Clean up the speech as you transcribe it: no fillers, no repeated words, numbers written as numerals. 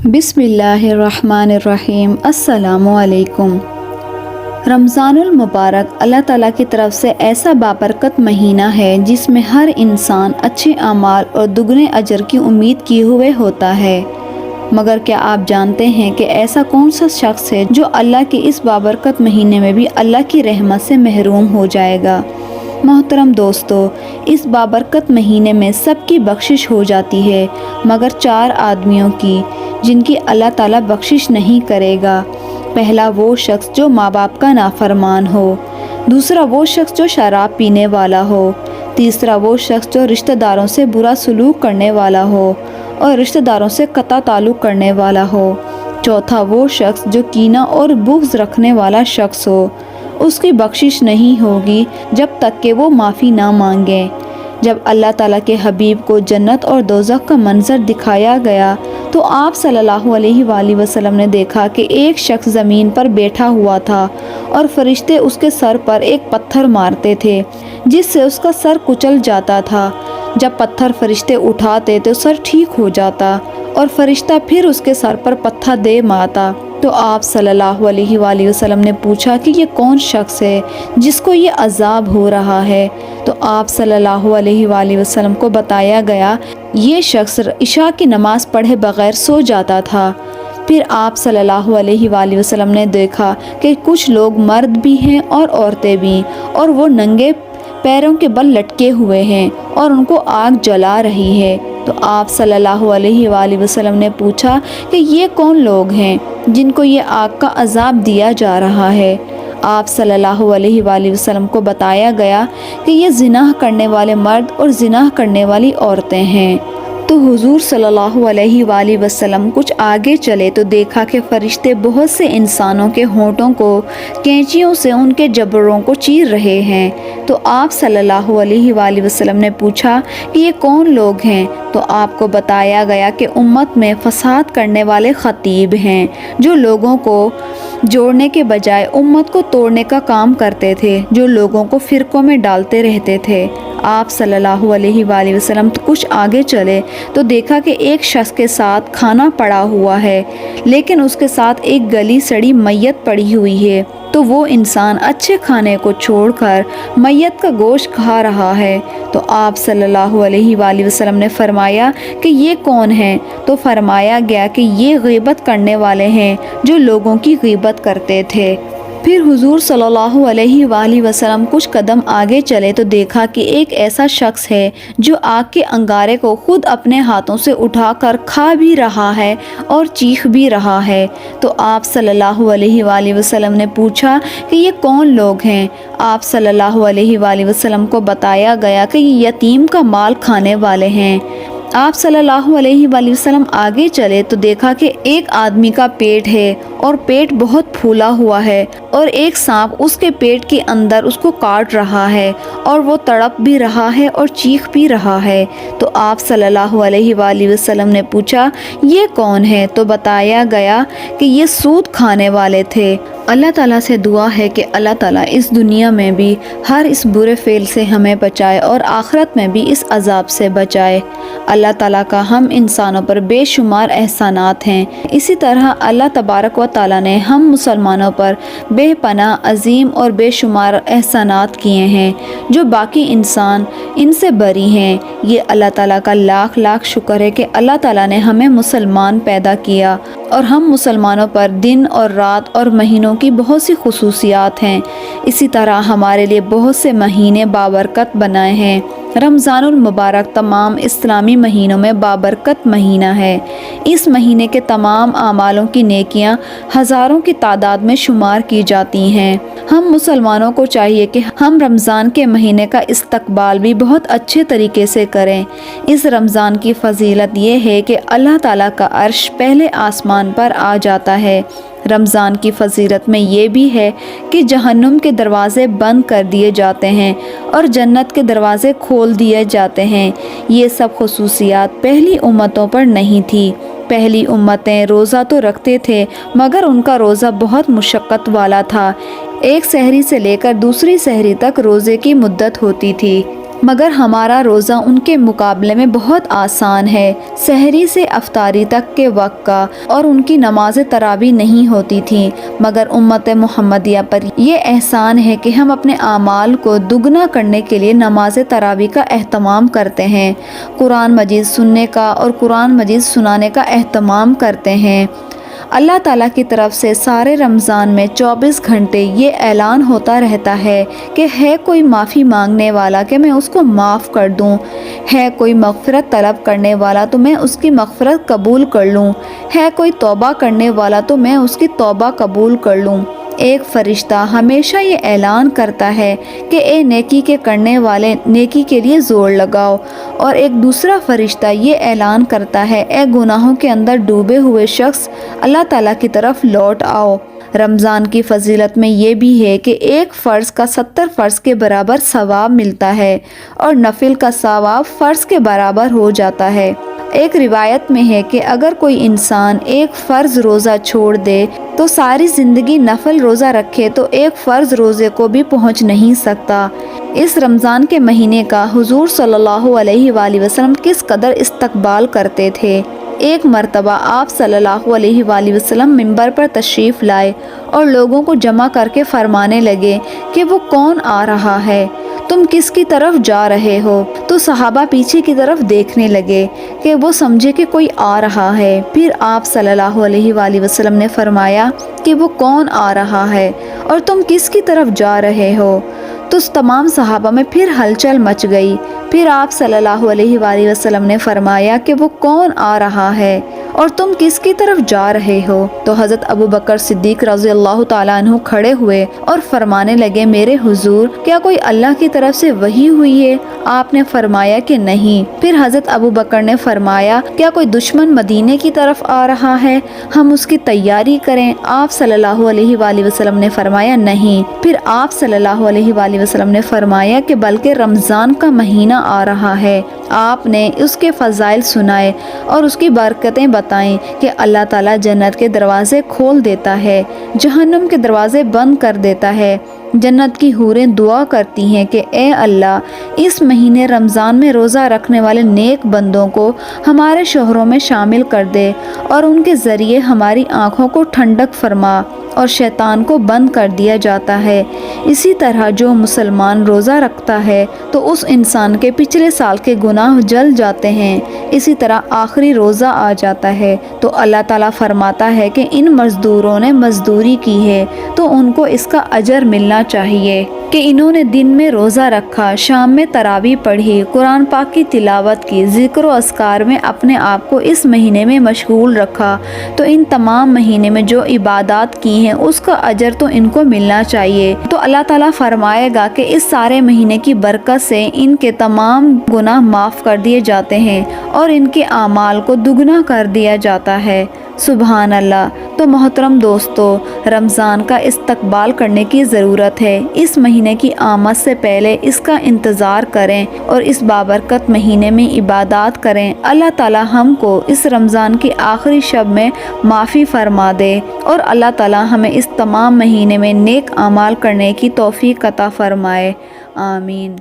بسم اللہ الرحمن الرحیم۔ السلام علیکم۔ رمضان المبارک اللہ تعالیٰ کی طرف سے ایسا بابرکت مہینہ ہے جس میں ہر انسان اچھے اعمال اور دگنے اجر کی امید کیے ہوئے ہوتا ہے، مگر کیا آپ جانتے ہیں کہ ایسا کون سا شخص ہے جو اللہ کے اس بابرکت مہینے میں بھی اللہ کی رحمت سے محروم ہو جائے گا؟ محترم دوستو، اس بابرکت مہینے میں سب کی بخشش ہو جاتی ہے مگر 4 آدمیوں کی جن کی اللہ تعالیٰ بخشش نہیں کرے گا۔ پہلا وہ شخص جو ماں باپ کا نافرمان ہو، دوسرا وہ شخص جو شراب پینے والا ہو، تیسرا وہ شخص جو رشتہ داروں سے برا سلوک کرنے والا ہو اور رشتہ داروں سے قطع تعلق کرنے والا ہو، چوتھا وہ شخص جو کینہ اور بغض رکھنے والا شخص ہو۔ اس کی بخشش نہیں ہوگی جب تک کہ وہ معافی نہ مانگے۔ جب اللہ تعالیٰ کے حبیب کو جنت اور دوزخ کا منظر دکھایا گیا تو آپ صلی اللہ علیہ وآلہ وسلم نے دیکھا کہ ایک شخص زمین پر بیٹھا ہوا تھا اور فرشتے اس کے سر پر ایک پتھر مارتے تھے جس سے اس کا سر کچل جاتا تھا۔ جب پتھر فرشتے اٹھاتے تو سر ٹھیک ہو جاتا اور فرشتہ پھر اس کے سر پر پتھر دے مارتا۔ تو آپ صلی اللہ علیہ وآلہ وسلم نے پوچھا کہ یہ کون شخص ہے جس کو یہ عذاب ہو رہا ہے؟ تو آپ صلی اللہ علیہ وآلہ وسلم کو بتایا گیا یہ شخص عشاء کی نماز پڑھے بغیر سو جاتا تھا۔ پھر آپ صلی اللہ علیہ وآلہ وسلم نے دیکھا کہ کچھ لوگ مرد بھی ہیں اور عورتیں بھی، اور وہ ننگے پیروں کے بل لٹکے ہوئے ہیں اور ان کو آگ جلا رہی ہے۔ تو آپ صلی اللہ علیہ وآلہ وسلم نے پوچھا کہ یہ کون لوگ ہیں جن کو یہ آگ کا عذاب دیا جا رہا ہے؟ آپ صلی اللہ علیہ وآلہ وسلم کو بتایا گیا کہ یہ زنا کرنے والے مرد اور زنا کرنے والی عورتیں ہیں۔ تو حضور صلی اللہ علیہ وآلہ وسلم کچھ آگے چلے تو دیکھا کہ فرشتے بہت سے انسانوں کے ہونٹوں کو کینچیوں سے ان کے جبڑوں کو چیر رہے ہیں۔ تو آپ صلی اللہ علیہ وآلہ وسلم نے پوچھا کہ یہ کون لوگ ہیں؟ تو آپ کو بتایا گیا کہ امت میں فساد کرنے والے خطیب ہیں جو لوگوں کو جوڑنے کے بجائے امت کو توڑنے کا کام کرتے تھے، جو لوگوں کو فرقوں میں ڈالتے رہتے تھے۔ آپ صلی اللہ علیہ وآلہ وسلم کچھ آگے چلے تو دیکھا کہ ایک شخص کے ساتھ کھانا پڑا ہوا ہے لیکن اس کے ساتھ ایک گلی سڑی میت پڑی ہوئی ہے۔ تو وہ انسان اچھے کھانے کو چھوڑ کر میت کا گوشت کھا رہا ہے۔ تو آپ صلی اللہ علیہ وآلہ وسلم نے فرمایا کہ یہ کون ہے؟ تو فرمایا گیا کہ یہ غیبت کرنے والے ہیں جو لوگوں کی غیبت کرتے تھے۔ پھر حضور صلی اللہ علیہ وآلہ وسلم کچھ قدم آگے چلے تو دیکھا کہ ایک ایسا شخص ہے جو آگ کے انگارے کو خود اپنے ہاتھوں سے اٹھا کر کھا بھی رہا ہے اور چیخ بھی رہا ہے۔ تو آپ صلی اللہ علیہ وآلہ وسلم نے پوچھا کہ یہ کون لوگ ہیں؟ آپ صلی اللہ علیہ وآلہ وسلم کو بتایا گیا کہ یہ یتیم کا مال کھانے والے ہیں۔ آپ صلی اللہ علیہ وآلہ وسلم آگے چلے تو دیکھا کہ ایک آدمی کا پیٹ ہے اور پیٹ بہت پھولا ہوا ہے اور ایک سانپ اس کے پیٹ کے اندر اس کو کاٹ رہا ہے اور وہ تڑپ بھی رہا ہے اور چیخ بھی رہا ہے۔ تو آپ صلی اللہ علیہ وآلہ وسلم نے پوچھا یہ کون ہے؟ تو بتایا گیا کہ یہ سود کھانے والے تھے۔ اللہ تعالیٰ سے دعا ہے کہ اللہ تعالیٰ اس دنیا میں بھی ہر اس برے فعل سے ہمیں بچائے اور آخرت میں بھی اس عذاب سے بچائے۔ اللہ تعالیٰ کا ہم انسانوں پر بے شمار احسانات ہیں، اسی طرح اللہ تبارک و تعالیٰ نے ہم مسلمانوں پر بے پناہ عظیم اور بے شمار احسانات کیے ہیں جو باقی انسان ان سے بری ہیں۔ یہ اللہ تعالیٰ کا لاکھ لاکھ شکر ہے کہ اللہ تعالیٰ نے ہمیں مسلمان پیدا کیا اور ہم مسلمانوں پر دن اور رات اور مہینوں کی بہت سی خصوصیات ہیں۔ اسی طرح ہمارے لیے بہت سے مہینے بابرکت بنائے ہیں۔ رمضان المبارک تمام اسلامی مہینوں میں بابرکت مہینہ ہے۔ اس مہینے کے تمام اعمالوں کی نیکیاں ہزاروں کی تعداد میں شمار کی جاتی ہیں۔ ہم مسلمانوں کو چاہیے کہ ہم رمضان کے مہینے کا استقبال بھی بہت اچھے طریقے سے کریں۔ اس رمضان کی فضیلت یہ ہے کہ اللہ تعالیٰ کا عرش پہلے آسمان پر آ جاتا ہے۔ رمضان کی فضیلت میں یہ بھی ہے کہ جہنم کے دروازے بند کر دیے جاتے ہیں اور جنت کے دروازے کھول دیے جاتے ہیں۔ یہ سب خصوصیات پہلی امتوں پر نہیں تھی۔ پہلی امتیں روزہ تو رکھتے تھے مگر ان کا روزہ بہت مشقت والا تھا۔ ایک سحری سے لے کر دوسری سحری تک روزے کی مدت ہوتی تھی۔ مگر ہمارا روزہ ان کے مقابلے میں بہت آسان ہے، سحری سے افطاری تک کے وقت کا، اور ان کی نماز تراویح نہیں ہوتی تھی، مگر امت محمدیہ پر یہ احسان ہے کہ ہم اپنے اعمال کو دگنا کرنے کے لیے نماز تراویح کا اہتمام کرتے ہیں، قرآن مجید سننے کا اور قرآن مجید سنانے کا اہتمام کرتے ہیں۔ اللہ تعالیٰ کی طرف سے سارے رمضان میں 24 گھنٹے یہ اعلان ہوتا رہتا ہے کہ ہے کوئی معافی مانگنے والا کہ میں اس کو معاف کر دوں، ہے کوئی مغفرت طلب کرنے والا تو میں اس کی مغفرت قبول کر لوں، ہے کوئی توبہ کرنے والا تو میں اس کی توبہ قبول کر لوں۔ ایک فرشتہ ہمیشہ یہ اعلان کرتا ہے کہ اے نیکی کے کرنے والے، نیکی کے لیے زور لگاؤ، اور ایک دوسرا فرشتہ یہ اعلان کرتا ہے اے گناہوں کے اندر ڈوبے ہوئے شخص، اللہ تعالیٰ کی طرف لوٹ آؤ۔ رمضان کی فضیلت میں یہ بھی ہے کہ ایک فرض کا 70 فرض کے برابر ثواب ملتا ہے اور نفل کا ثواب فرض کے برابر ہو جاتا ہے۔ ایک روایت میں ہے کہ اگر کوئی انسان ایک فرض روزہ چھوڑ دے تو ساری زندگی نفل روزہ رکھے تو ایک فرض روزے کو بھی پہنچ نہیں سکتا۔ اس رمضان کے مہینے کا حضور صلی اللہ علیہ وآلہ وسلم کس قدر استقبال کرتے تھے۔ ایک مرتبہ آپ صلی اللہ علیہ وآلہ وسلم منبر پر تشریف لائے اور لوگوں کو جمع کر کے فرمانے لگے کہ وہ کون آ رہا ہے، تم کس کی طرف جا رہے ہو؟ تو صحابہ پیچھے کی طرف دیکھنے لگے کہ وہ سمجھے کہ کوئی آ رہا ہے۔ پھر آپ صلی اللہ علیہ وآلہ وسلم نے فرمایا کہ وہ کون آ رہا ہے اور تم کس کی طرف جا رہے ہو؟ تو تمام صحابہ میں پھر ہلچل مچ گئی۔ پھر آپ صلی اللہ علیہ وآلہ وسلم نے فرمایا کہ وہ کون آ رہا ہے اور تم کس کی طرف جا رہے ہو؟ تو حضرت ابو بکر صدیق رضی اللہ تعالیٰ عنہ کھڑے ہوئے اور فرمانے لگے میرے حضور، کیا کوئی اللہ کی طرف سے وحی ہوئی ہے؟ آپ نے فرمایا کہ نہیں۔ پھر حضرت ابو بکر نے فرمایا کیا کوئی دشمن مدینے کی طرف آ رہا ہے، ہم اس کی تیاری کریں؟ آپ صلی اللہ علیہ وآلہ وسلم نے فرمایا نہیں۔ پھر آپ صلی اللہ علیہ وآلہ وسلم نے فرمایا کہ بلکہ رمضان کا مہینہ آ رہا ہے۔ آپ نے اس کے فضائل سنائے اور اس کی برکتیں بتائیں کہ اللہ تعالیٰ جنت کے دروازے کھول دیتا ہے، جہنم کے دروازے بند کر دیتا ہے۔ جنت کی حوریں دعا کرتی ہیں کہ اے اللہ، اس مہینے رمضان میں روزہ رکھنے والے نیک بندوں کو ہمارے شوہروں میں شامل کر دے اور ان کے ذریعے ہماری آنکھوں کو ٹھنڈک فرما، اور شیطان کو بند کر دیا جاتا ہے۔ اسی طرح جو مسلمان روزہ رکھتا ہے تو اس انسان کے پچھلے سال کے گناہ جل جاتے ہیں۔ اسی طرح آخری روزہ آ جاتا ہے تو اللہ تعالیٰ فرماتا ہے کہ ان مزدوروں نے مزدوری کی ہے تو ان کو اس کا اجر ملنا چاہیے کہ انہوں نے دن میں روزہ رکھا، شام میں تراویح پڑھی، قرآن پاک کی تلاوت کی، ذکر و اذکار میں اپنے آپ کو اس مہینے میں مشغول رکھا، تو ان تمام مہینے میں جو عبادات کی ہیں اس کا اجر تو ان کو ملنا چاہیے۔ تو اللہ تعالیٰ فرمائے گا کہ اس سارے مہینے کی برکت سے ان کے تمام گناہ معاف کر دیے جاتے ہیں اور ان کے اعمال کو دگنا کر دیا جاتا ہے۔ سبحان اللہ۔ تو محترم دوستو، رمضان کا استقبال کرنے کی ضرورت ہے۔ اس مہینے کی آمد سے پہلے اس کا انتظار کریں اور اس بابرکت مہینے میں عبادات کریں۔ اللہ تعالیٰ ہم کو اس رمضان کی آخری شب میں معافی فرما دے اور اللہ تعالیٰ ہمیں اس تمام مہینے میں نیک اعمال کرنے کی توفیق عطا فرمائے۔ آمین۔